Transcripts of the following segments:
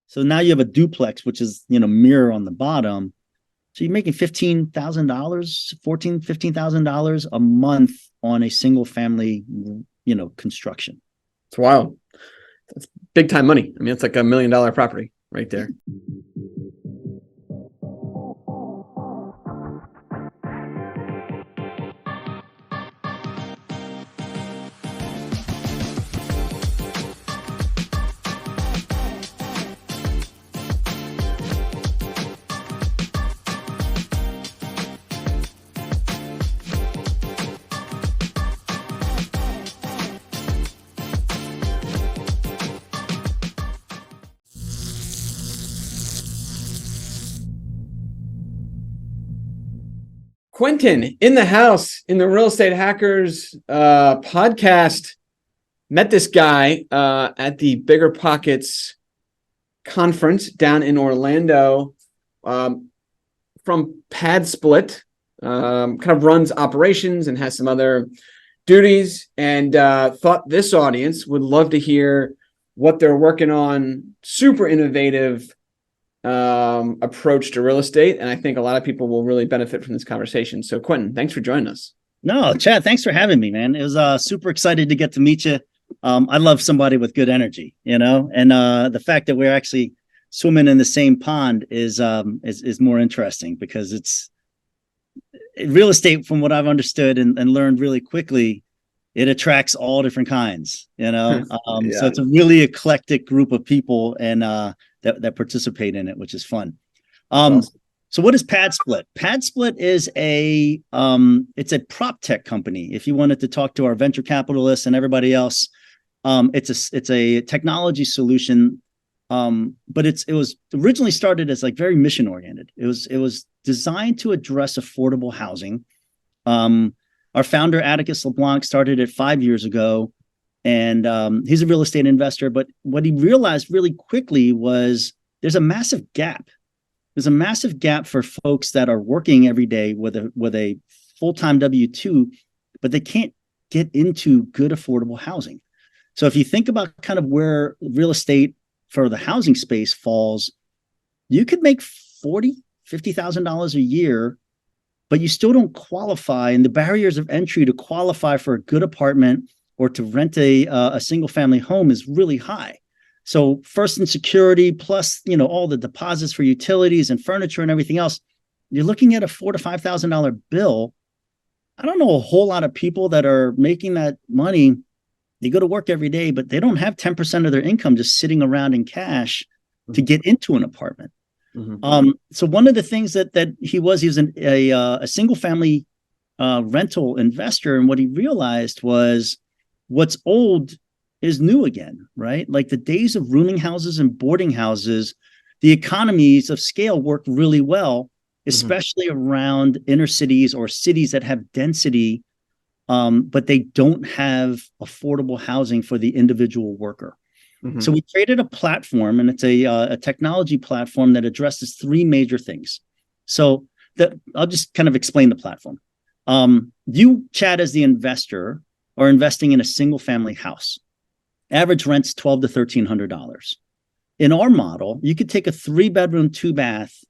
So now you have a duplex, which is, mirror on the bottom. So you're making $15,000, $15,000 a month on a single family, construction. It's wild. That's big time money. I mean, it's like $1 million property right there. Quentin in the house in the Real Estate Hackers podcast. Met this guy at the Bigger Pockets conference down in Orlando from PadSplit. Kind of runs operations and has some other duties, and thought this audience would love to hear what they're working on. Super innovative approach to real estate, and I think a lot of people will really benefit from this conversation. So Quentin, thanks for joining us. No, Chad, thanks for having me, man. It was super excited to get to meet you. I love somebody with good energy, and the fact that we're actually swimming in the same pond is more interesting, because it's real estate, from what I've understood and learned really quickly, it attracts all different kinds, So it's a really eclectic group of people, and that participate in it, which is fun. Awesome. So what is PadSplit? PadSplit is it's a PropTech company. If you wanted to talk to our venture capitalists and everybody else, it's a technology solution. But it was originally started as like very mission oriented. It was designed to address affordable housing. Our founder, Atticus LeBlanc, started it 5 years ago. And he's a real estate investor, but what he realized really quickly was there's a massive gap. There's a massive gap for folks that are working every day with a full-time W-2, but they can't get into good affordable housing. So if you think about kind of where real estate for the housing space falls, you could make $50,000 a year, but you still don't qualify. And the barriers of entry to qualify for a good apartment or to rent a single family home is really high. So first in security, plus, all the deposits for utilities and furniture and everything else, you're looking at a $4,000 to $5,000 bill. I don't know a whole lot of people that are making that money. They go to work every day, but they don't have 10% of their income just sitting around in cash to get into an apartment. Mm-hmm. So one of the things that he was a single family rental investor. And what he realized was, what's old is new again, right? Like the days of rooming houses and boarding houses, the economies of scale work really well, especially around inner cities or cities that have density, but they don't have affordable housing for the individual worker. Mm-hmm. So we created a platform, and it's a technology platform that addresses three major things. So I'll just kind of explain the platform. You, Chad, as the investor, are investing in a single family house. Average rent's $1,200 to $1,300. In our model, you could take a 3-bedroom, 2-bath,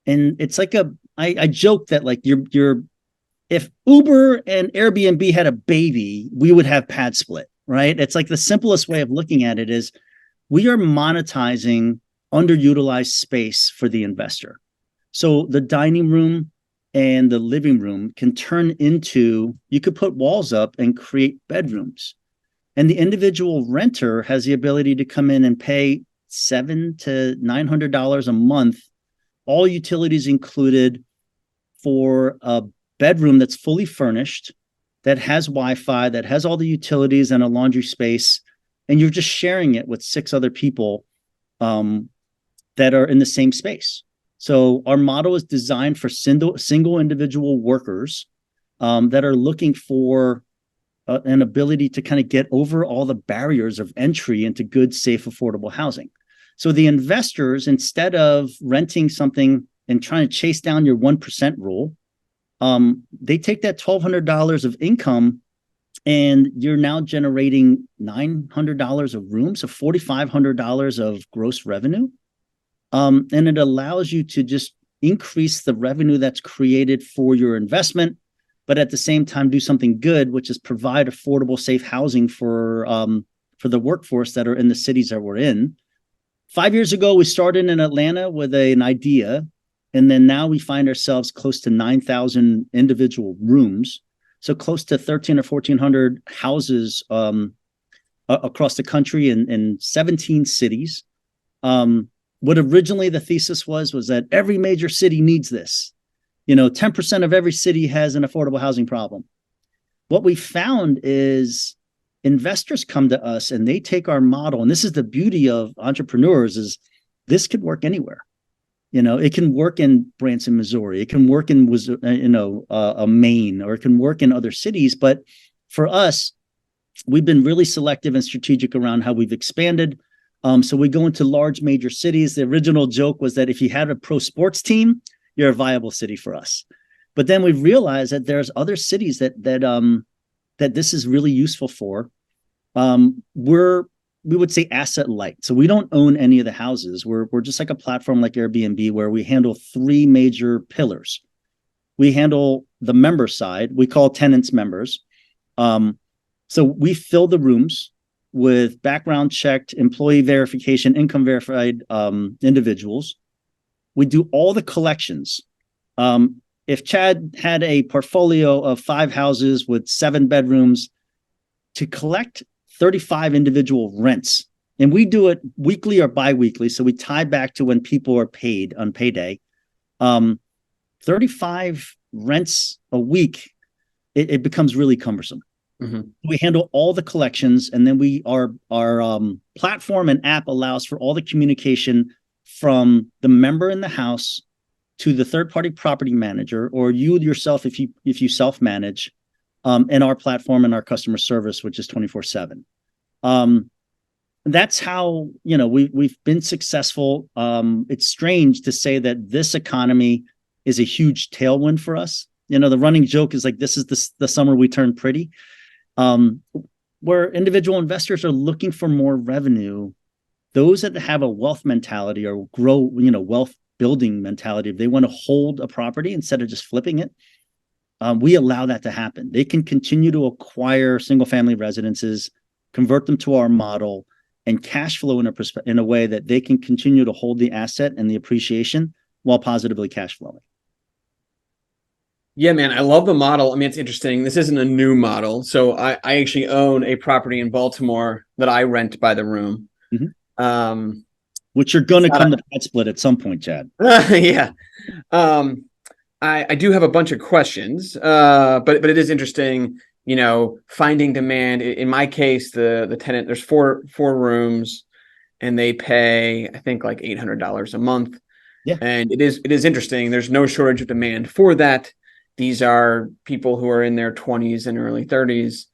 and it's like I joke that like if Uber and Airbnb had a baby, we would have PadSplit, right? It's like the simplest way of looking at it is we are monetizing underutilized space for the investor. So the dining room and the living room can turn into, you could put walls up and create bedrooms. And the individual renter has the ability to come in and pay $700 to $900 a month, all utilities included, for a bedroom that's fully furnished, that has Wi-Fi, that has all the utilities and a laundry space. And you're just sharing it with 6 other people that are in the same space. So our model is designed for single individual workers that are looking for an ability to kind of get over all the barriers of entry into good, safe, affordable housing. So the investors, instead of renting something and trying to chase down your 1% rule, they take that $1,200 of income, and you're now generating $900 of room, so $4,500 of gross revenue. And it allows you to just increase the revenue that's created for your investment, but at the same time do something good, which is provide affordable, safe housing for the workforce that are in the cities that we're in. 5 years ago, we started in Atlanta with an idea, and then now we find ourselves close to 9,000 individual rooms, so close to 13 or 1,400 houses across the country in 17 cities. What originally the thesis was that every major city needs this. 10% of every city has an affordable housing problem. What we found is investors come to us and they take our model, and this is the beauty of entrepreneurs, is this could work anywhere. It can work in Branson, Missouri. It can work in Maine, or it can work in other cities. But for us, we've been really selective and strategic around how we've expanded. So we go into large major cities. The original joke was that if you had a pro sports team, you're a viable city for us. But then we've realized that there's other cities that this is really useful for. We would say asset light. So we don't own any of the houses. We're just like a platform like Airbnb, where we handle three major pillars. We handle the member side. We call tenants members. So we fill the rooms with background checked, employee verification, income verified individuals. We do all the collections. If Chad had a portfolio of 5 houses with 7 bedrooms, to collect 35 individual rents, and we do it weekly or biweekly, so we tie back to when people are paid on payday. 35 rents a week, it becomes really cumbersome. Mm-hmm. We handle all the collections, and then our platform and app allows for all the communication from the member in the house to the third-party property manager, or you yourself if you self-manage, and our platform and our customer service, which is 24/7. That's how we've been successful. It's strange to say that this economy is a huge tailwind for us. The running joke is like, this is the summer we turned pretty. Where individual investors are looking for more revenue, those that have a wealth mentality or grow, wealth building mentality, if they want to hold a property instead of just flipping it, we allow that to happen. They can continue to acquire single family residences, convert them to our model, and cash flow in a way that they can continue to hold the asset and the appreciation while positively cash flowing. Yeah, man, I love the model. I mean, it's interesting. This isn't a new model. So I actually own a property in Baltimore that I rent by the room. Mm-hmm. Which you're going to come to PadSplit at some point, Chad. Yeah. I do have a bunch of questions, but it is interesting, finding demand. In my case, the tenant, there's four rooms, and they pay, I think, like $800 a month. Yeah. And it is interesting. There's no shortage of demand for that. These are people who are in their 20s and early 30s,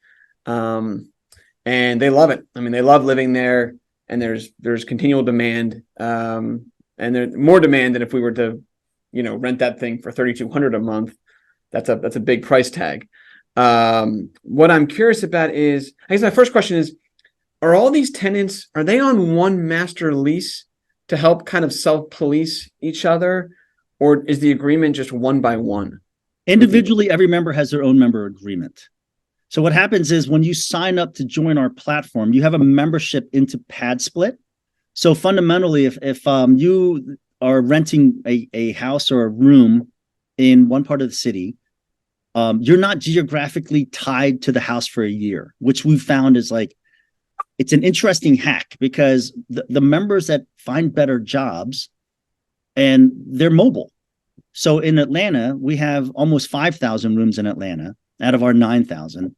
and they love it. I mean, they love living there, and there's continual demand, and there's more demand than if we were to, rent that thing for $3,200 a month. That's a big price tag. What I'm curious about is, I guess my first question is, are all these tenants, are they on one master lease to help kind of self-police each other, or is the agreement just one by one? Individually, every member has their own member agreement. So what happens is when you sign up to join our platform, you have a membership into PadSplit. So fundamentally, if you are renting a house or a room in one part of the city, you're not geographically tied to the house for a year, which we found is like, it's an interesting hack, because the members that find better jobs, and they're mobile. So in Atlanta, we have almost 5,000 rooms in Atlanta out of our 9,000.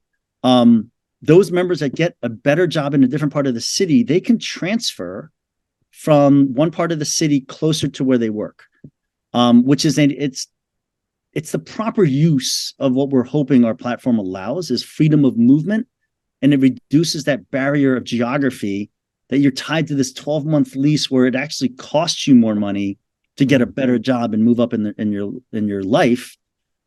Those members that get a better job in a different part of the city, they can transfer from one part of the city closer to where they work, which is it's the proper use of what we're hoping our platform allows, is freedom of movement, and it reduces that barrier of geography that you're tied to this 12-month lease where it actually costs you more money to get a better job and move up in your life.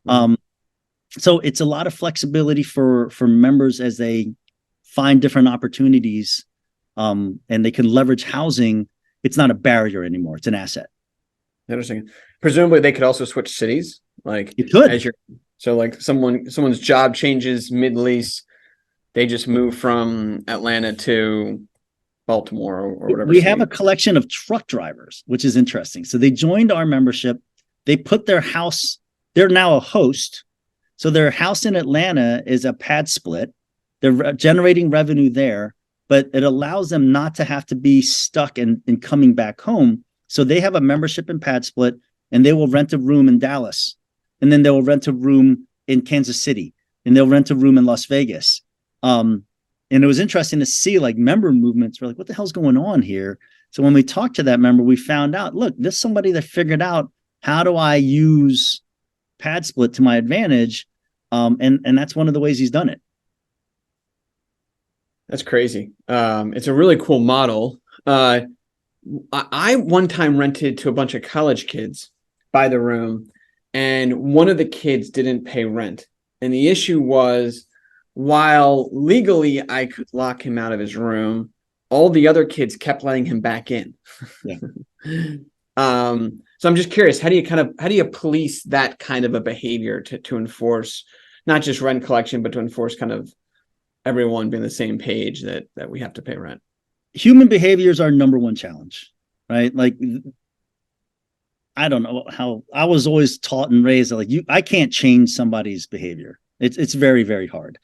So it's a lot of flexibility for members as they find different opportunities, and they can leverage housing it's not a barrier anymore. It's an asset. Interesting. Presumably they could also switch cities. Like You could. as you're so like someone's job changes mid-lease, they just move from Atlanta to Baltimore or whatever We city. have a collection of truck drivers, which is interesting. So they joined our membership. They put their house, they're now a host. So their house in Atlanta is a PadSplit. They're generating revenue there, but it allows them not to have to be stuck in coming back home. So they have a membership in PadSplit, and they will rent a room in Dallas. And then they will rent a room in Kansas City, and they'll rent a room in Las Vegas. And it was interesting to see like member movements. We're like, what the hell's going on here? So when we talked to that member, we found out, look, this is somebody that figured out, how do I use PadSplit to my advantage? And that's one of the ways he's done it. That's crazy. It's a really cool model. I one time rented to a bunch of college kids by the room, and one of the kids didn't pay rent. And the issue was, while legally I could lock him out of his room, all the other kids kept letting him back in. Yeah. So I'm just curious, how do you police that kind of a behavior to enforce not just rent collection, but to enforce kind of everyone being the same page that we have to pay rent? Human behavior is our number one challenge, right? Like, I don't know how I was always taught and raised like I can't change somebody's behavior. It's very, very hard.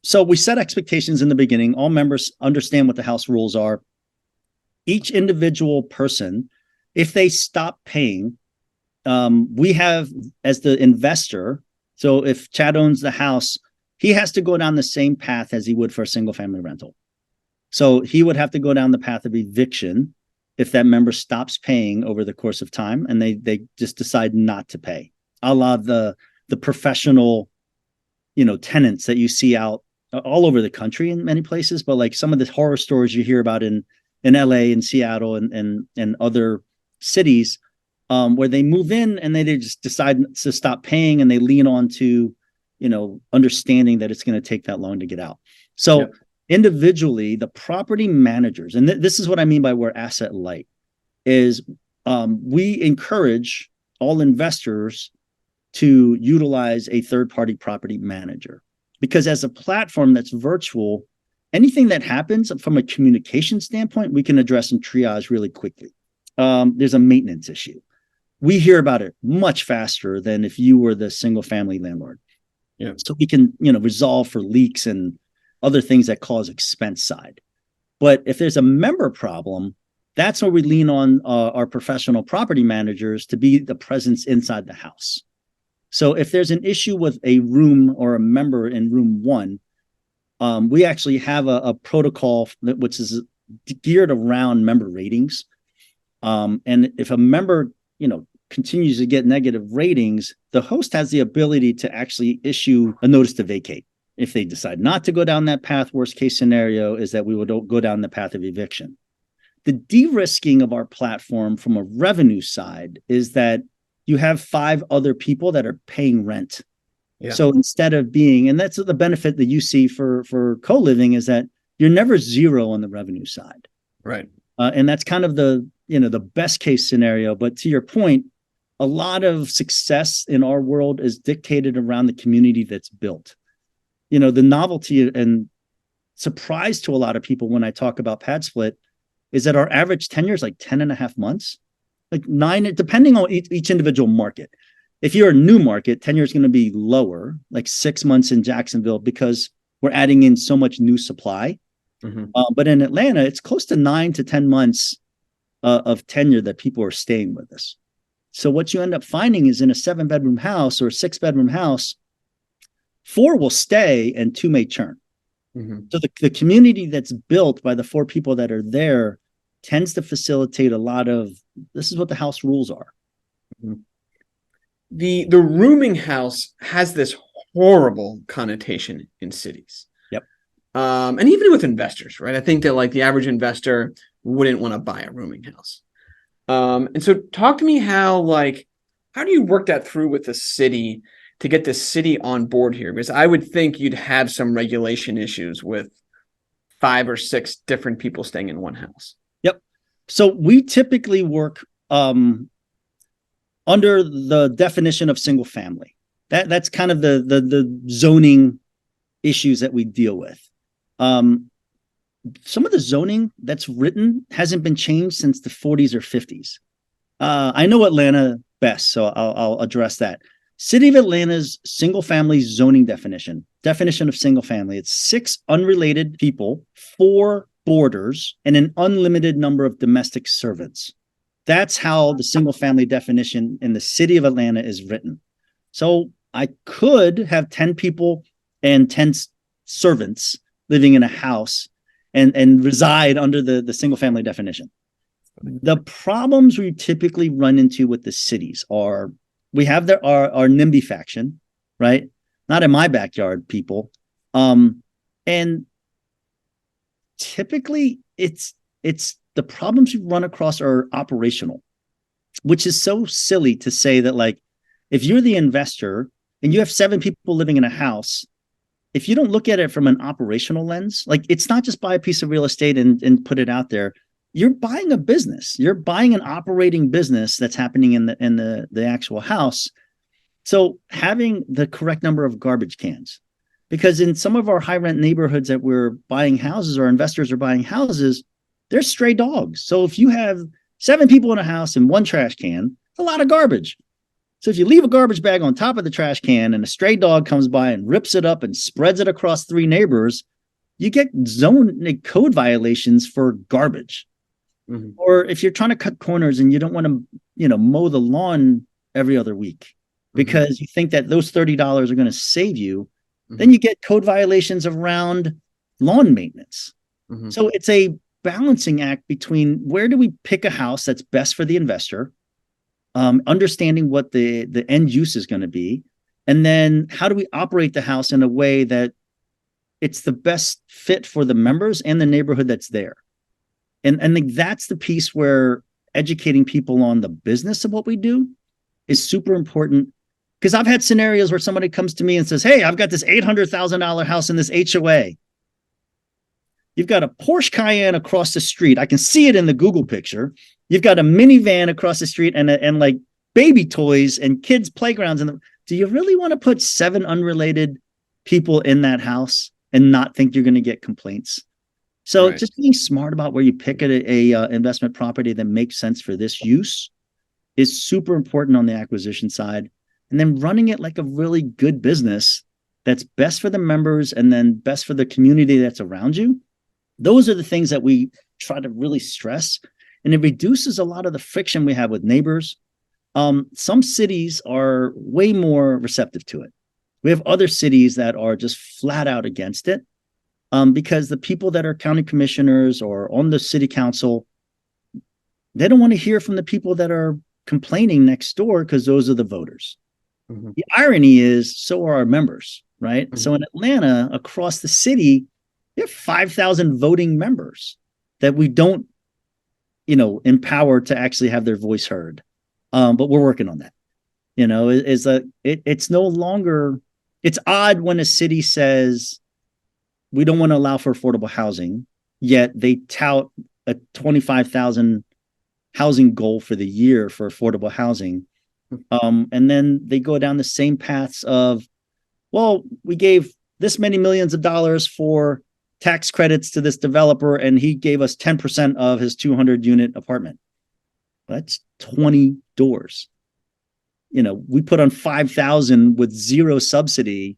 So we set expectations in the beginning. All members understand what the house rules are. Each individual person, if they stop paying, we have as the investor. So if Chad owns the house, he has to go down the same path as he would for a single family rental. So he would have to go down the path of eviction if that member stops paying over the course of time and they just decide not to pay. A la the professional, tenants that you see out all over the country in many places, but like some of the horror stories you hear about in LA and Seattle and other cities, where they move in and they just decide to stop paying and they lean on to, understanding that it's going to take that long to get out. So individually, the property managers, and this is what I mean by we're asset light, is we encourage all investors to utilize a third-party property manager, because as a platform that's virtual, anything that happens from a communication standpoint, we can address and triage really quickly. There's a maintenance issue. We hear about it much faster than if you were the single family landlord. Yeah. So we can, resolve for leaks and other things that cause expense side. But if there's a member problem, that's where we lean on our professional property managers to be the presence inside the house. So if there's an issue with a room or a member in room 1, we actually have a protocol which is geared around member ratings. And if a member, continues to get negative ratings, the host has the ability to actually issue a notice to vacate. If they decide not to go down that path, worst case scenario is that we would go down the path of eviction. The de-risking of our platform from a revenue side is that you have 5 other people that are paying rent. Yeah. So instead of being, and that's the benefit that you see for co-living, is that you're never zero on the revenue side. Right. And that's kind of the best case scenario. But to your point, a lot of success in our world is dictated around the community that's built. The novelty and surprise to a lot of people when I talk about PadSplit is that our average tenure is like 10.5 months, like 9, depending on each individual market. If you're a new market, tenure is going to be lower, like 6 months in Jacksonville, because we're adding in so much new supply. Mm-hmm. But in Atlanta, it's close to 9 to 10 months of tenure that people are staying with us. So what you end up finding is in a 7-bedroom house or a 6-bedroom house, 4 will stay and 2 may churn. Mm-hmm. So the community that's built by the 4 people that are there tends to facilitate a lot of, this is what the house rules are. Mm-hmm. The rooming house has this horrible connotation in cities. Yep. And even with investors, right? I think that like the average investor wouldn't want to buy a rooming house. And so talk to me how do you work that through with the city to get the city on board here? Because I would think you'd have some regulation issues with 5 or 6 different people staying in one house. Yep. So we typically work under the definition of single family. That's kind of the zoning issues that we deal with. Some of the zoning that's written hasn't been changed since the 40s or 50s. I know Atlanta best, so I'll address that. City of Atlanta's single family zoning definition of single family. It's 6 unrelated people, 4 boarders, and an unlimited number of domestic servants. That's how the single family definition in the city of Atlanta is written. So I could have 10 people and 10 servants living in a house and reside under the single family definition. The problems we typically run into with the cities are we have our NIMBY faction, right? Not in my backyard, people. And typically it's the problems we run across are operational, which is so silly to say that, like, if you're the investor and you have 7 people living in a house, if you don't look at it from an operational lens, like, it's not just buy a piece of real estate and put it out there. You're buying a business. You're buying an operating business that's happening in the actual house. So having the correct number of garbage cans, because in some of our high rent neighborhoods that we're buying houses, or investors are buying houses, there's stray dogs. So if you have 7 people in a house and 1 trash can, it's a lot of garbage. So if you leave a garbage bag on top of the trash can and a stray dog comes by and rips it up and spreads it across 3 neighbors, you get code violations for garbage. Mm-hmm. Or if you're trying to cut corners and you don't want to, mow the lawn every other week because mm-hmm. you think that those $30 are going to save you, mm-hmm. then you get code violations around lawn maintenance. Mm-hmm. So it's a balancing act between where do we pick a house that's best for the investor, understanding what the end use is going to be, and then how do we operate the house in a way that it's the best fit for the members and the neighborhood that's there. And I think that's the piece where educating people on the business of what we do is super important. Because I've had scenarios where somebody comes to me and says, hey, I've got this $800,000 house in this HOA. You've got a Porsche Cayenne across the street. I can see it in the Google picture. You've got a minivan across the street and like baby toys and kids' playgrounds. Do you really want to put 7 unrelated people in that house and not think you're going to get complaints? So right. Just being smart about where you pick a investment property that makes sense for this use is super important on the acquisition side. And then running it like a really good business that's best for the members and then best for the community that's around you. Those are the things that we try to really stress. And it reduces a lot of the friction we have with neighbors. Some cities are way more receptive to it. We have other cities that are just flat out against it. Because the people that are county commissioners or on the city council, they don't want to hear from the people that are complaining next door because those are the voters. Mm-hmm. The irony is, so are our members, right? Mm-hmm. So in Atlanta, across the city, we have 5,000 voting members that we don't, empower to actually have their voice heard. But we're working on that. It's no longer, it's odd when a city says, we don't want to allow for affordable housing, yet they tout a 25,000 housing goal for the year for affordable housing. And then they go down the same paths of, well, we gave this many millions of dollars for tax credits to this developer, and he gave us 10% of his 200-unit apartment. That's 20 doors. We put on 5,000 with 0 subsidy.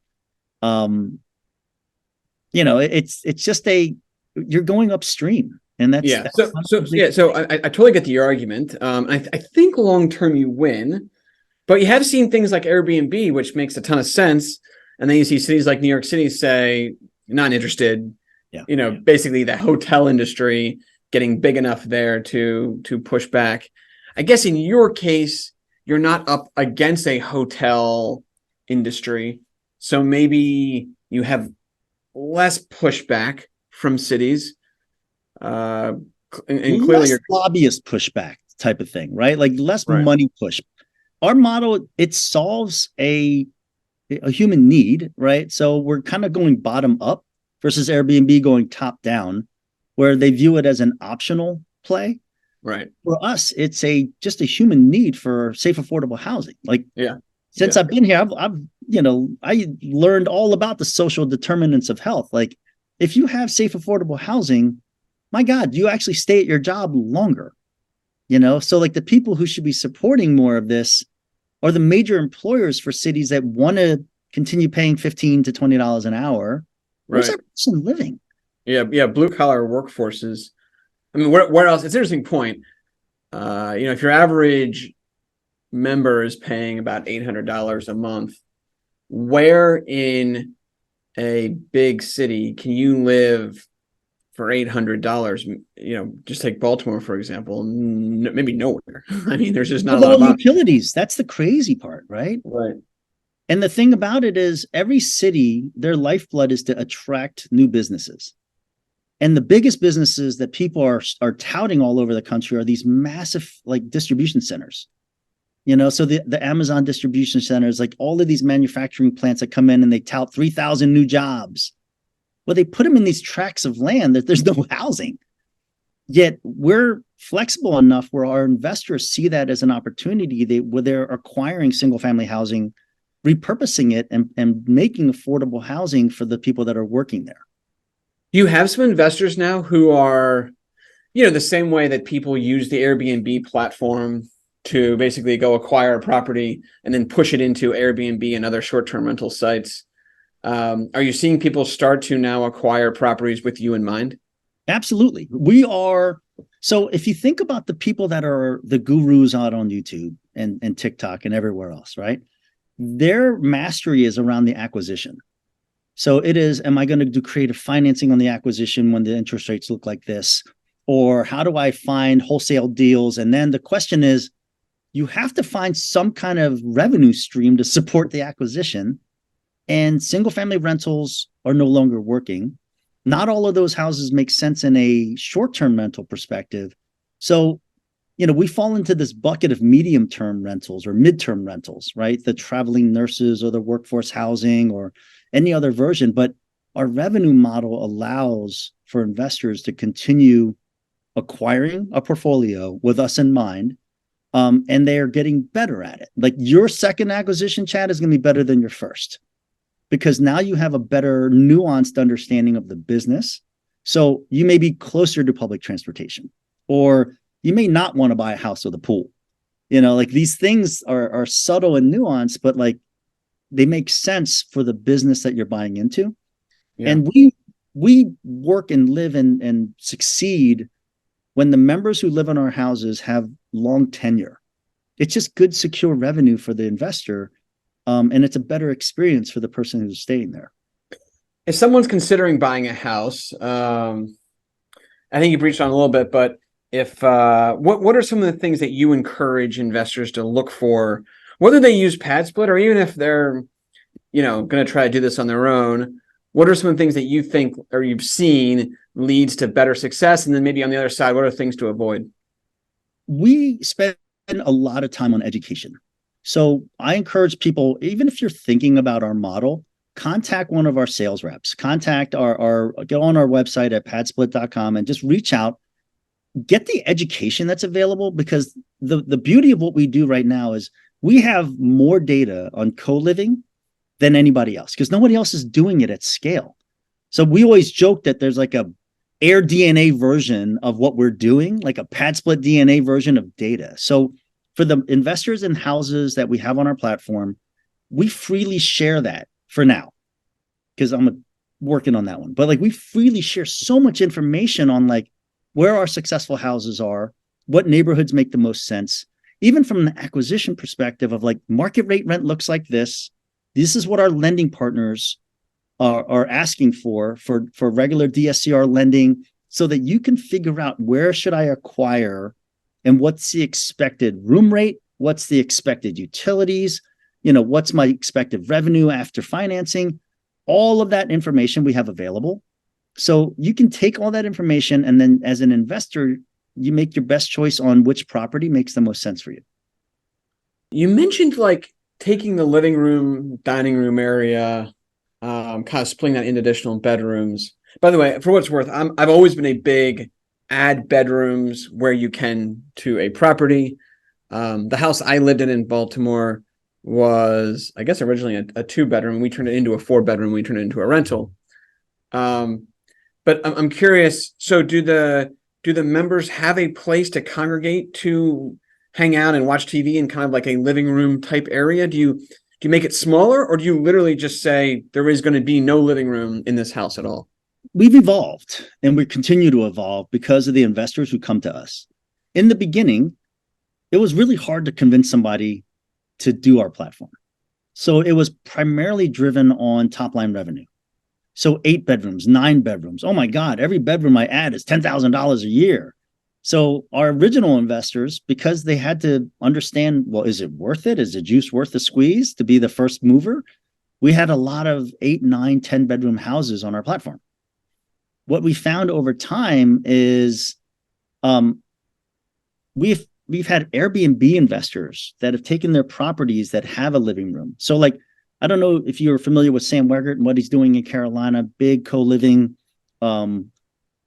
It's just you're going upstream, and that's yeah. So I totally get your argument. I think long term you win, but you have seen things like Airbnb, which makes a ton of sense, and then you see cities like New York City say not interested. Yeah. Basically the hotel industry getting big enough there to push back. I guess in your case, you're not up against a hotel industry, so maybe you have less pushback from cities, and clearly less lobbyist pushback type of thing, right? Like less money push. Our model, it solves a human need, right? So we're kind of going bottom up versus Airbnb going top down, where they view it as an optional play. Right. For us, it's just a human need for safe, affordable housing. Like, Yeah. since Yeah. I've been here, I learned all about the social determinants of health. Like, if you have safe, affordable housing, my God, you actually stay at your job longer. So like the people who should be supporting more of this are the major employers for cities that want to continue paying $15 to $20 an hour. Where's Right. that person living? Yeah. Yeah. Blue collar workforces. I mean, where else? It's an interesting point. If your average member is paying about $800 a month, where in a big city can you live for $800? Just take Baltimore, for example. Maybe nowhere. I mean, there's just not a With lot all of options. utilities, that's the crazy part, right? Right. And the thing about it is, every city, their lifeblood is to attract new businesses. And the biggest businesses that people are touting all over the country are these massive like distribution centers. So the Amazon distribution centers, like all of these manufacturing plants that come in and they tout 3,000 new jobs. Well, they put them in these tracts of land that there's no housing. Yet we're flexible enough where our investors see that as an opportunity, where they're acquiring single family housing, repurposing it, and making affordable housing for the people that are working there. You have some investors now who are, the same way that people use the Airbnb platform to basically go acquire a property and then push it into Airbnb and other short-term rental sites. Are you seeing people start to now acquire properties with you in mind? Absolutely. We are. So if you think about the people that are the gurus out on YouTube and TikTok and everywhere else, right? Their mastery is around the acquisition. So it is, am I going to do creative financing on the acquisition when the interest rates look like this? Or how do I find wholesale deals? And then the question is, you have to find some kind of revenue stream to support the acquisition. And single family rentals are no longer working. Not all of those houses make sense in a short-term rental perspective. So, we fall into this bucket of medium-term rentals or mid-term rentals, right? The traveling nurses or the workforce housing or any other version. But our revenue model allows for investors to continue acquiring a portfolio with us in mind. And they are getting better at it. Like your second acquisition, Chad, is going to be better than your first, because now you have a better nuanced understanding of the business. So you may be closer to public transportation, or you may not want to buy a house with a pool. Like these things are subtle and nuanced, but like they make sense for the business that you're buying into. Yeah. And we work and live and succeed when the members who live in our houses have long tenure. It's just good, secure revenue for the investor. And it's a better experience for the person who's staying there. If someone's considering buying a house, I think you breached on a little bit, but if what are some of the things that you encourage investors to look for, whether they use PadSplit or even if they're, going to try to do this on their own? What are some of the things that you think or you've seen leads to better success? And then maybe on the other side, what are things to avoid? We spend a lot of time on education. So I encourage people, even if you're thinking about our model, contact one of our sales reps, go on our website at padsplit.com and just reach out, get the education that's available, because the beauty of what we do right now is we have more data on co-living than anybody else, because nobody else is doing it at scale. So we always joke that there's like a Air DNA version of what we're doing, like a PadSplit DNA version of data. So for the investors in houses that we have on our platform, we freely share that for now, because I'm working on that one. But like we freely share so much information on like where our successful houses are, what neighborhoods make the most sense, even from an acquisition perspective of like market rate rent looks like this. This is what our lending partners are asking for regular DSCR lending, so that you can figure out where should I acquire and what's the expected room rate, what's the expected utilities, what's my expected revenue after financing. All of that information we have available. So you can take all that information, and then as an investor, you make your best choice on which property makes the most sense for you. You mentioned like taking the living room, dining room area, kind of splitting that into additional bedrooms. By the way, for what it's worth, I've always been a big add bedrooms where you can to a property. The house I lived in Baltimore was, I guess, originally a 2-bedroom. We turned it into a 4-bedroom. We turned it into a rental. But I'm curious. So do the members have a place to congregate to hang out and watch TV in kind of like a living room type area? Do you make it smaller, or do you literally just say there is going to be no living room in this house at all? We've evolved, and we continue to evolve because of the investors who come to us. In the beginning, it was really hard to convince somebody to do our platform. So it was primarily driven on top line revenue. So 8 bedrooms, 9 bedrooms. Oh my God, every bedroom I add is $10,000 a year. So our original investors, because they had to understand, well, is it worth it? Is the juice worth the squeeze to be the first mover? We had a lot of 8, 9, 10 bedroom houses on our platform. What we found over time is we've had Airbnb investors that have taken their properties that have a living room. So like, I don't know if you're familiar with Sam Wegert and what he's doing in Carolina, big co-living,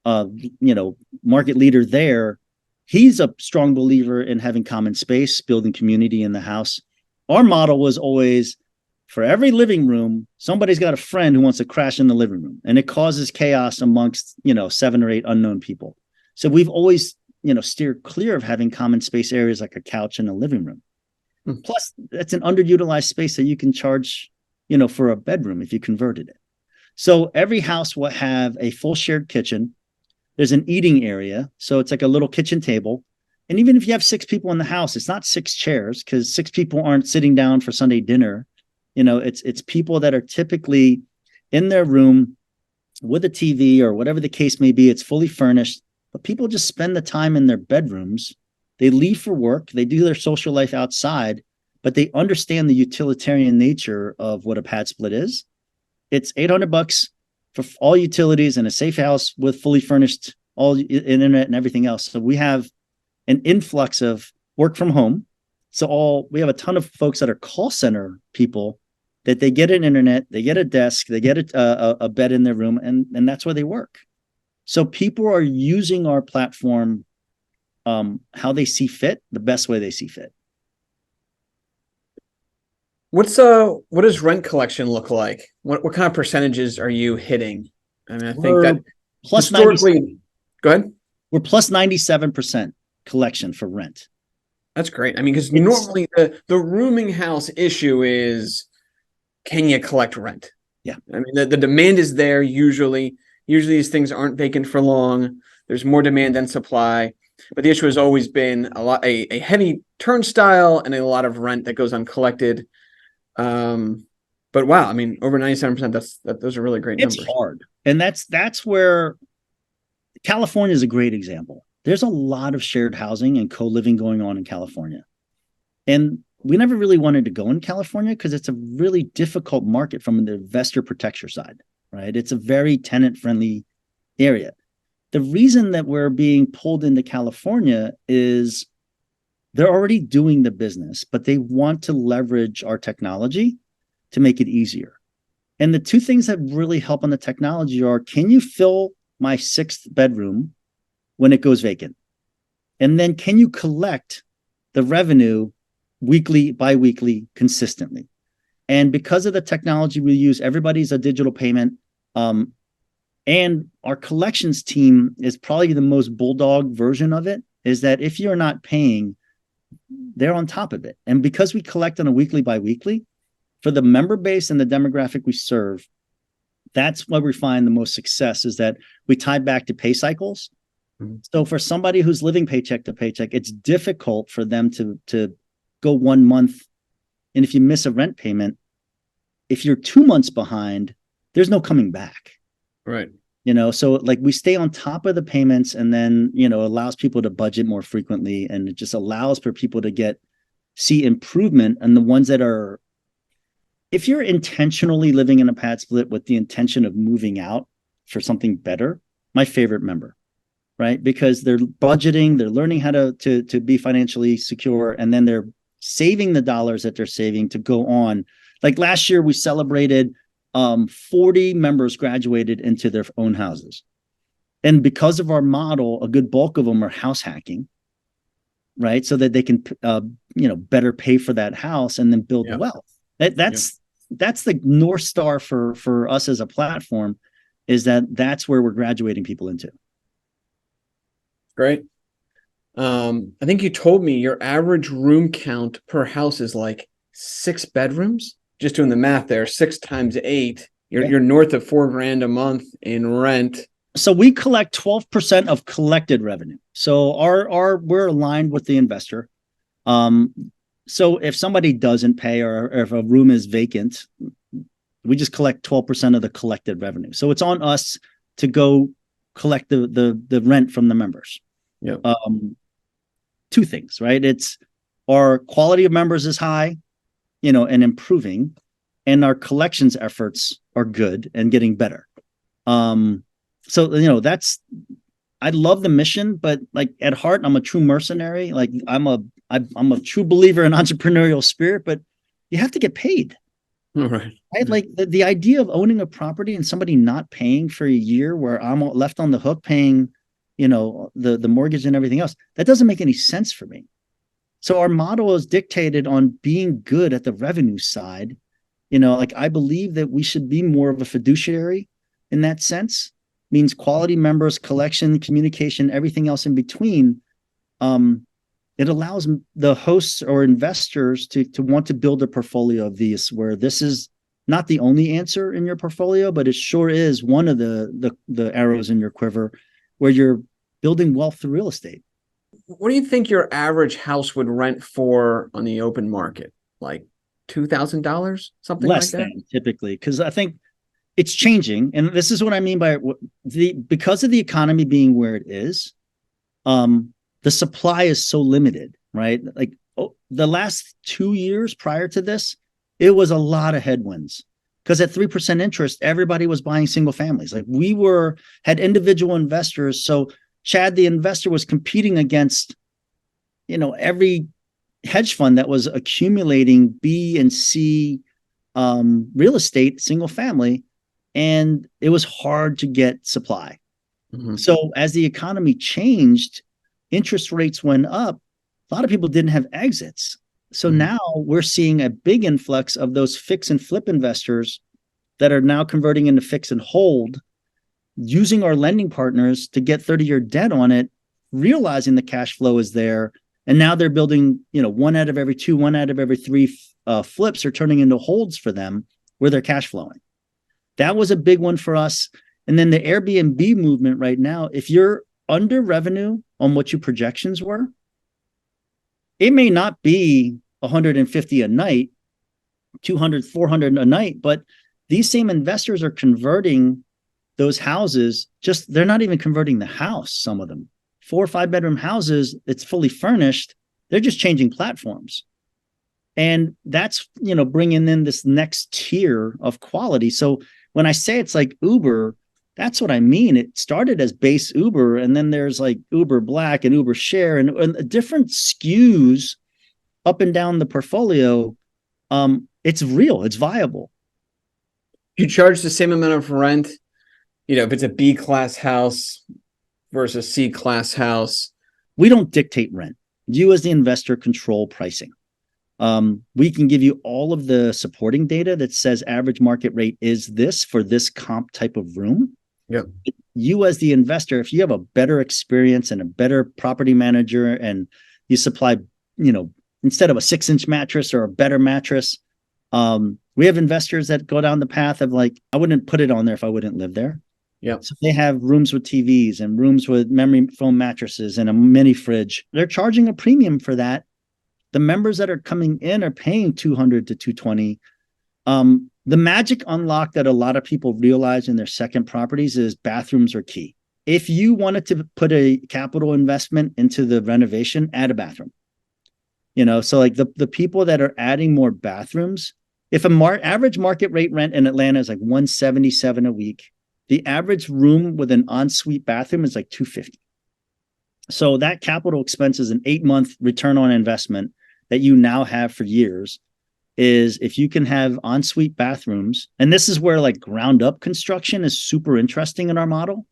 market leader there. He's a strong believer in having common space, building community in the house. Our model was always, for every living room, somebody's got a friend who wants to crash in the living room, and it causes chaos amongst, 7 or 8 unknown people. So we've always, steered clear of having common space areas like a couch and a living room. Plus, that's an underutilized space that you can charge, for a bedroom if you converted it. So every house will have a full shared kitchen. There's an eating area. So it's like a little kitchen table. And even if you have 6 people in the house, it's not 6 chairs, because 6 people aren't sitting down for Sunday dinner. It's people that are typically in their room with a TV or whatever the case may be. It's fully furnished, but people just spend the time in their bedrooms. They leave for work. They do their social life outside, but they understand the utilitarian nature of what a PadSplit is. It's $800 for all utilities and a safe house with fully furnished all internet and everything else. So we have an influx of work from home. So we have a ton of folks that are call center people that they get an internet, they get a desk, they get a bed in their room, and that's where they work. So people are using our platform how they see fit, the best way they see fit. What does rent collection look like? What kind of percentages are you hitting? I mean, I think that plus historically, go ahead. We're plus 97% collection for rent. That's great. I mean, because normally the rooming house issue is, can you collect rent? Yeah. I mean, the demand is there usually. Usually these things aren't vacant for long. There's more demand than supply. But the issue has always been a heavy turnstile and a lot of rent that goes uncollected. But wow, I mean, over 97%, those are really great numbers. It's hard. And that's where California is a great example. There's a lot of shared housing and co-living going on in California. And we never really wanted to go in California because it's a really difficult market from the investor protection side, right? It's a very tenant-friendly area. The reason that we're being pulled into California is they're already doing the business, but they want to leverage our technology to make it easier. And the 2 things that really help on the technology are, can you fill my 6th bedroom when it goes vacant? And then can you collect the revenue weekly, bi-weekly, consistently? And because of the technology we use, everybody's a digital payment. And our collections team is probably the most bulldog version of it, is that if you're not paying, they're on top of it. And because we collect on a weekly, bi-weekly, for the member base and the demographic we serve, that's where we find the most success, is that we tie back to pay cycles. Mm-hmm. So for somebody who's living paycheck to paycheck, it's difficult for them to go 1 month. And if you miss a rent payment, if you're 2 months behind, there's no coming back. Right. So like we stay on top of the payments, and then, allows people to budget more frequently. And it just allows for people to see improvement. And the ones that are, if you're intentionally living in a PadSplit with the intention of moving out for something better, my favorite member, right? Because they're budgeting, they're learning how to be financially secure, and then they're saving the dollars that they're saving to go on. Like last year, we celebrated 40 members graduated into their own houses. And because of our model, a good bulk of them are house hacking, right? So that they can, better pay for that house and then build wealth. That's the North Star for us as a platform, is that's where we're graduating people into. Great. I think you told me your average room count per house is like 6 bedrooms. Just doing the math there, 6 times 8. You're north of $4,000 a month in rent. So we collect 12% of collected revenue. So we're aligned with the investor. So if somebody doesn't pay, or if a room is vacant, we just collect 12% of the collected revenue. So it's on us to go collect the rent from the members. Yeah. Two things, right? It's our quality of members is high, and improving, and our collections efforts are good and getting better. So, I love the mission, but like at heart, I'm a true mercenary. Like I'm a true believer in entrepreneurial spirit, but you have to get paid. All right. Right? Like the idea of owning a property and somebody not paying for a year, where I'm left on the hook paying, the mortgage and everything else, that doesn't make any sense for me. So our model is dictated on being good at the revenue side. Like I believe that we should be more of a fiduciary in that sense. Means quality members, collection, communication, everything else in between. It allows the hosts or investors to want to build a portfolio of these, where this is not the only answer in your portfolio, but it sure is one of the arrows in your quiver, where you're building wealth through real estate. What do you think your average house would rent for on the open market? Like $2,000, something Less like that? than typically, because I think it's changing, and this is what I mean by because of the economy being where it is, the supply is so limited, right? Like the last 2 years prior to this, it was a lot of headwinds, because at 3% interest, everybody was buying single families. Like we had individual investors. So Chad, the investor, was competing against, every hedge fund that was accumulating B and C real estate, single family. And it was hard to get supply. Mm-hmm. So as the economy changed, interest rates went up. A lot of people didn't have exits. So now we're seeing a big influx of those fix and flip investors that are now converting into fix and hold, using our lending partners to get 30-year debt on it, realizing the cash flow is there. And now they're building, 1 out of every 2, 1 out of every 3 flips are turning into holds for them, where they're cash flowing. That was a big one for us. And then the Airbnb movement right now, if you're under revenue on what your projections were, it may not be 150 a night, 200, 400 a night, but these same investors are converting those houses. They're not even converting the house. Some of them 4 or 5 bedroom houses, it's fully furnished. They're just changing platforms. And that's, bringing in this next tier of quality. So when I say it's like Uber, that's what I mean. It started as base Uber, and then there's like Uber Black and Uber Share and different SKUs up and down the portfolio. It's real. It's viable. You charge the same amount of rent, if it's a B class house versus C class house. We don't dictate rent. You as the investor control pricing. We can give you all of the supporting data that says average market rate is this for this comp type of room. Yep. You as the investor, if you have a better experience and a better property manager, and you supply, instead of a 6-inch mattress or a better mattress, we have investors that go down the path of like, I wouldn't put it on there if I wouldn't live there. Yeah. So they have rooms with TVs and rooms with memory foam mattresses and a mini fridge. They're charging a premium for that. The members that are coming in are paying $200 to $220. The magic unlock that a lot of people realize in their second properties is bathrooms are key. If you wanted to put a capital investment into the renovation, add a bathroom. So like the people that are adding more bathrooms, if average market rate rent in Atlanta is like $177 a week, the average room with an ensuite bathroom is like $250. So that capital expense is an 8-month return on investment that you now have for years. Is if you can have ensuite bathrooms, and this is where like ground up construction is super interesting in our model,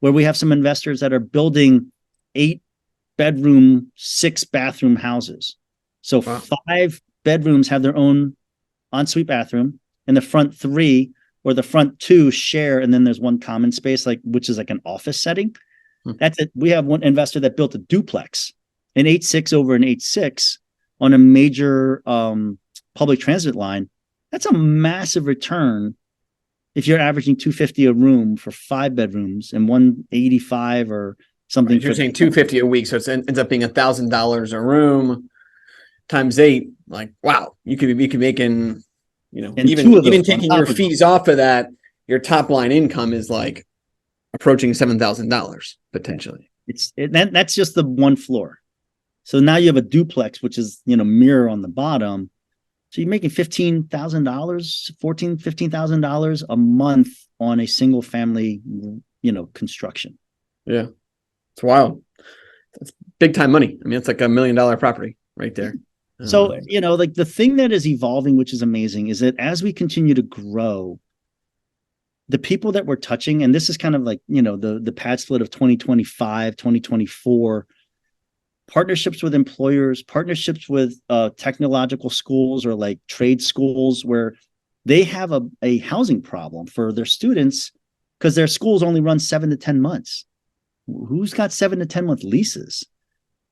where we have some investors that are building 8-bedroom, 6-bathroom houses. So Wow. 5 bedrooms have their own ensuite bathroom, and the front 3 or the front 2 share, and then there's one common space, like which is like an office setting. That's it. We have one investor that built a duplex, an 8.6 over an 8.6 on a major public transit line. That's a massive return if you're averaging $250 a room for 5 bedrooms and $185 or something. Right, you're saying $250 a week, so it ends up being $1,000 a room times 8. Like, wow, you could be making, even taking your fees off of that, your top line income is like approaching $7,000 potentially. That's just the one floor. So now you have a duplex, which is mirror on the bottom. So you're making $15,000 a month on a single family, construction. Yeah, it's wild. That's big time money. I mean, it's like $1 million property right there. So like the thing that is evolving, which is amazing, is that as we continue to grow, the people that we're touching, and this is kind of like, the PadSplit of 2025, 2024, partnerships with employers, partnerships with technological schools or like trade schools where they have a housing problem for their students because their schools only run 7 to 10 months. Who's got 7 to 10 month leases?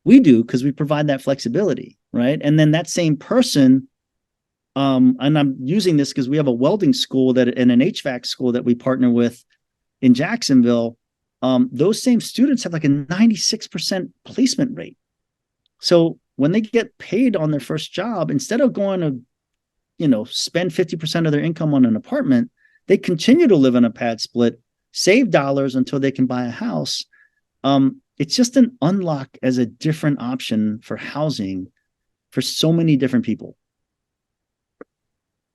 We do, because we provide that flexibility, right? And then that same person, and I'm using this because we have a welding school and an HVAC school that we partner with in Jacksonville. Those same students have like a 96% placement rate. So when they get paid on their first job, instead of going to, spend 50% of their income on an apartment, they continue to live in a PadSplit, save dollars until they can buy a house. It's just an unlock as a different option for housing for so many different people.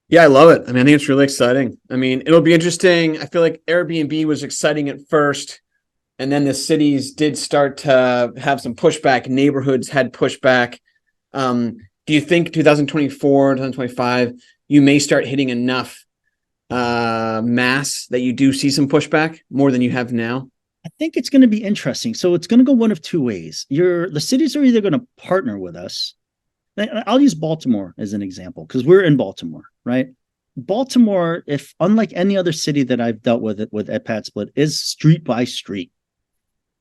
Yeah, I love it. I mean, I think it's really exciting. I mean, it'll be interesting. I feel like Airbnb was exciting at first, and then the cities did start to have some pushback. Neighborhoods had pushback. Do you think 2024, 2025, you may start hitting enough mass that you do see some pushback more than you have now? I think it's going to be interesting. So it's going to go one of two ways. The cities are either going to partner with us. I'll use Baltimore as an example because we're in Baltimore, right? Baltimore, if unlike any other city that I've dealt with at PadSplit, is street by street.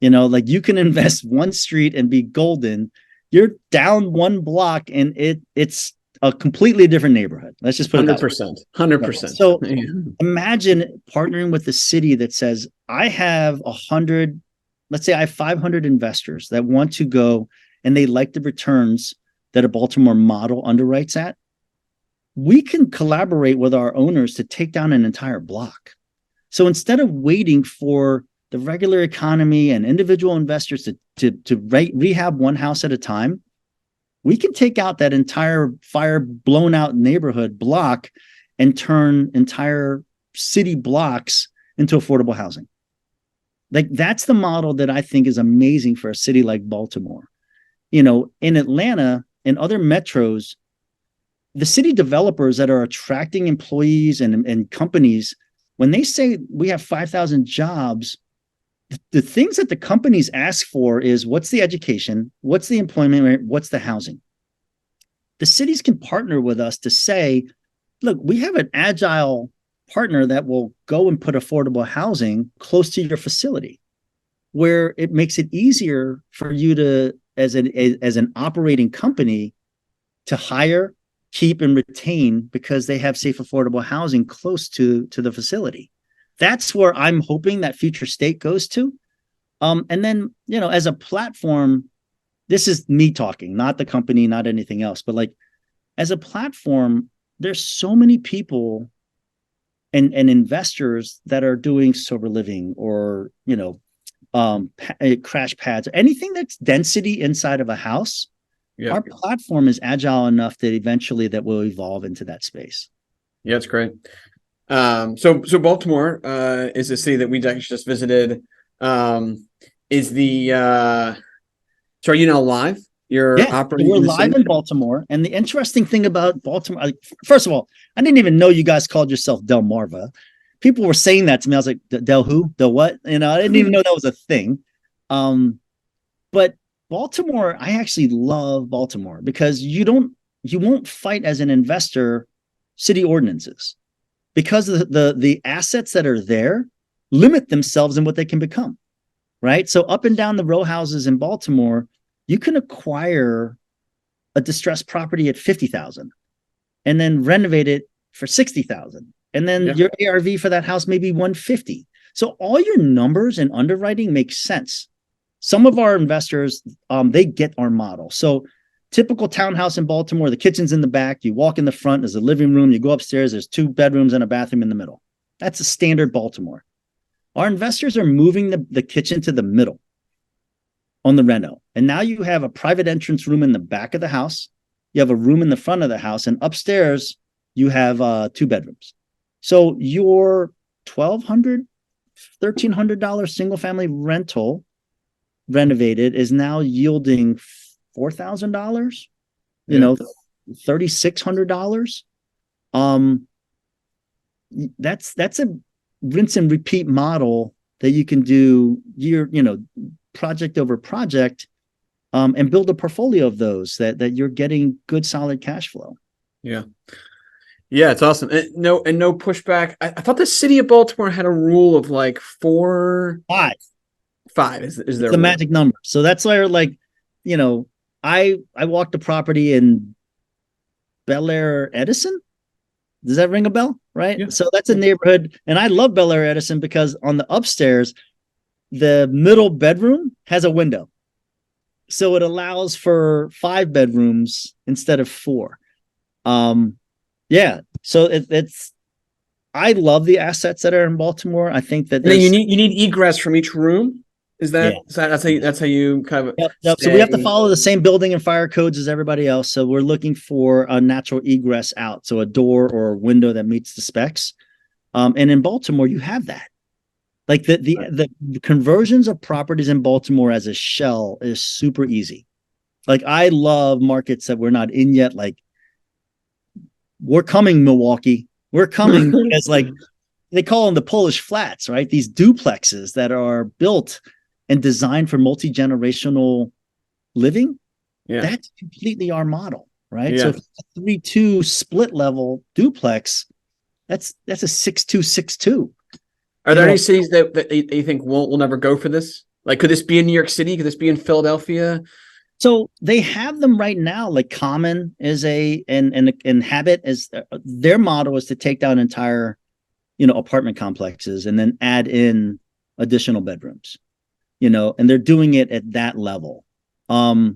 Like you can invest one street and be golden. You're down one block and it's a completely different neighborhood. Let's just put 100%. 100%. So imagine partnering with a city that says, I have 100, let's say I have 500 investors that want to go and they like the returns that a Baltimore model underwrites at. We can collaborate with our owners to take down an entire block. So instead of waiting for the regular economy and individual investors to rehab one house at a time, we can take out that entire fire blown out neighborhood block and turn entire city blocks into affordable housing. Like that's the model that I think is amazing for a city like Baltimore. In Atlanta and other metros, the city developers that are attracting employees and companies, when they say we have 5,000 jobs, the things that the companies ask for is what's the education, what's the employment rate, what's the housing. The cities can partner with us to say, look, we have an agile partner that will go and put affordable housing close to your facility, where it makes it easier for you to, as an operating company, to hire, keep, and retain because they have safe, affordable housing close to the facility. That's where I'm hoping that future state goes to. And then, as a platform, this is me talking, not the company, not anything else, but like as a platform, there's so many people and investors that are doing sober living or, crash pads, anything that's density inside of a house. Yeah. Our platform is agile enough that eventually that will evolve into that space. Yeah, it's great. So Baltimore is a city that we actually just visited. Is the so are you now live? You're operating. We're live in Baltimore, and the interesting thing about Baltimore, first of all, I didn't even know you guys called yourself Delmarva, people were saying that to me. I was like, Del who? Del what? I didn't even know that was a thing. But Baltimore, I actually love Baltimore because you won't fight as an investor city ordinances because the assets that are there limit themselves in what they can become, right? So up and down the row houses in Baltimore, you can acquire a distressed property at 50,000 and then renovate it for 60,000. And then your ARV for that house may be 150. So all your numbers and underwriting makes sense. Some of our investors, they get our model. So typical townhouse in Baltimore, the kitchen's in the back. You walk in the front, there's a living room. You go upstairs, there's 2 bedrooms and a bathroom in the middle. That's a standard Baltimore. Our investors are moving the kitchen to the middle on the reno. And now you have a private entrance room in the back of the house. You have a room in the front of the house. And upstairs, you have 2 bedrooms. So your $1,200, $1,300 single family rental renovated is now yielding $4,000, $3,600. That's a rinse and repeat model that you can do project over project, and build a portfolio of those that you're getting good solid cash flow. Yeah. Yeah, it's awesome. And no pushback. I thought the city of Baltimore had a rule of like 4, 5. 5 is there the magic number. So that's why I walked a property in Bel Air Edison. Does that ring a bell? Right. Yeah. So that's a neighborhood. And I love Bel Air Edison because on the upstairs, the middle bedroom has a window. So it allows for 5 bedrooms instead of 4. Yeah. So I love the assets that are in Baltimore. I think that you need egress from each room. Is that's how you kind of yep. So we have to follow the same building and fire codes as everybody else. So we're looking for a natural egress out. So a door or a window that meets the specs. And in Baltimore, you have that. Like the conversions of properties in Baltimore as a shell is super easy. Like I love markets that we're not in yet. Like we're coming, Milwaukee. We're coming as like they call them the Polish flats, right? These duplexes that are built and designed for multi-generational living. Yeah. That's completely our model, right? Yeah. So if it's a 3-2 split level duplex, that's a 6-2. Are there any cities that you think will never go for this? Like, could this be in New York City? Could this be in Philadelphia? So they have them right now. Like Common is and Habit is their model is to take down entire, apartment complexes and then add in additional bedrooms, and they're doing it at that level. We're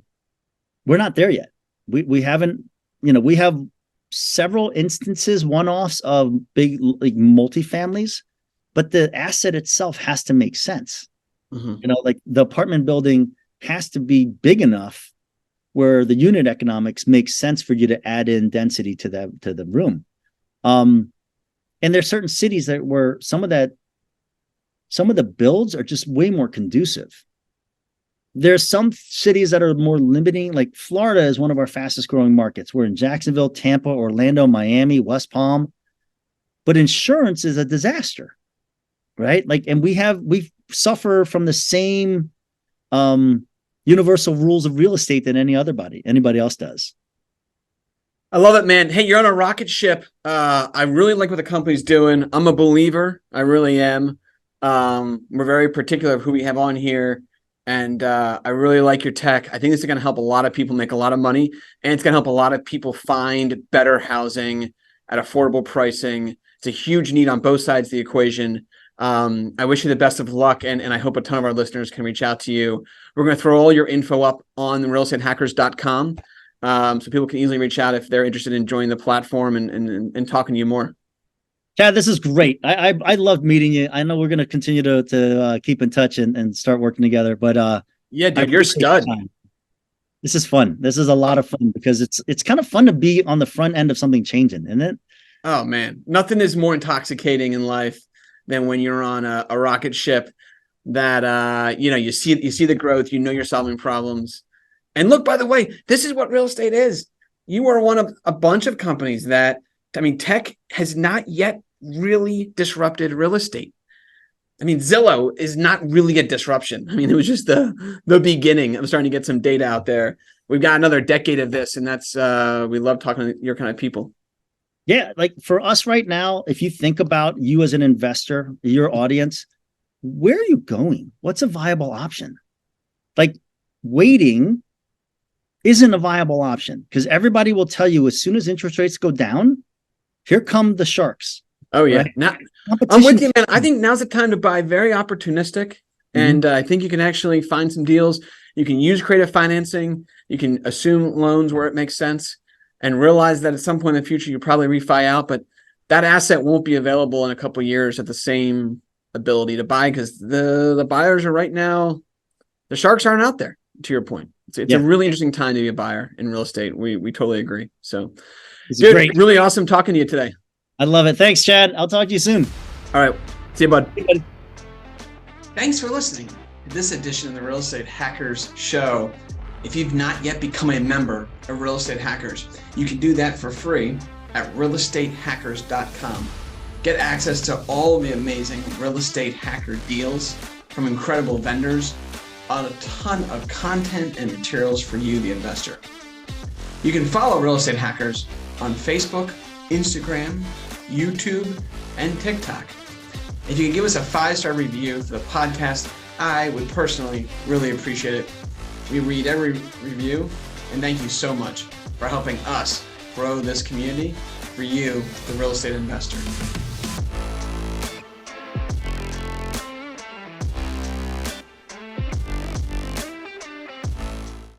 not there yet. We haven't, we have several instances, one-offs of big like multifamilies, but the asset itself has to make sense. Mm-hmm. Like the apartment building has to be big enough where the unit economics makes sense for you to add in density to the room. And there's certain cities where some of the builds are just way more conducive. There's some cities that are more limiting, like Florida is one of our fastest growing markets. We're in Jacksonville, Tampa, Orlando, Miami, West Palm, but insurance is a disaster, right? Like, and we suffer from the same universal rules of real estate than anybody else does. I love it, man. Hey, you're on a rocket ship. I really like what the company's doing. I'm a believer. I really am. We're very particular of who we have on here. And I really like your tech. I think this is going to help a lot of people make a lot of money. And it's going to help a lot of people find better housing at affordable pricing. It's a huge need on both sides of the equation. I wish you the best of luck, and I hope a ton of our listeners can reach out to you. We're going to throw all your info up on realestatehackers.com, so people can easily reach out if they're interested in joining the platform and talking to you more. Chad, this is great. I loved meeting you. I know we're going to continue to keep in touch and start working together. But yeah, dude, you're a stud. This is fun. This is a lot of fun because it's kind of fun to be on the front end of something changing, isn't it? Oh man, nothing is more intoxicating in life than when you're on a rocket ship that you see the growth, you're solving problems. And look, by the way, this is what real estate is. You are one of a bunch of companies that, tech has not yet really disrupted real estate. I mean, Zillow is not really a disruption. I mean, it was just the beginning. I'm starting to get some data out there. We've got another decade of this, and that's we love talking to your kind of people. Yeah, like for us right now, if you think about you as an investor, your audience, where are you going? What's a viable option? Like waiting isn't a viable option because everybody will tell you as soon as interest rates go down, here come the sharks. Oh yeah. Right? Now, I'm with you, man. I think now's the time to buy very opportunistic. And I think you can actually find some deals. You can use creative financing. You can assume loans where it makes sense and realize that at some point in the future, you probably refi out, but that asset won't be available in a couple of years at the same ability to buy because the buyers are right now, the sharks aren't out there, to your point. It's a really interesting time to be a buyer in real estate. We totally agree. So, dude, great. Really awesome talking to you today. I love it. Thanks, Chad. I'll talk to you soon. All right. See you, bud. Thanks for listening to this edition of the Real Estate Hackers Show. If you've not yet become a member of Real Estate Hackers, you can do that for free at realestatehackers.com. Get access to all of the amazing real estate hacker deals from incredible vendors on a ton of content and materials for you, the investor. You can follow Real Estate Hackers on Facebook, Instagram, YouTube, and TikTok. If you can give us a 5-star review for the podcast, I would personally really appreciate it. We read every review, and thank you so much for helping us grow this community for you, the real estate investor.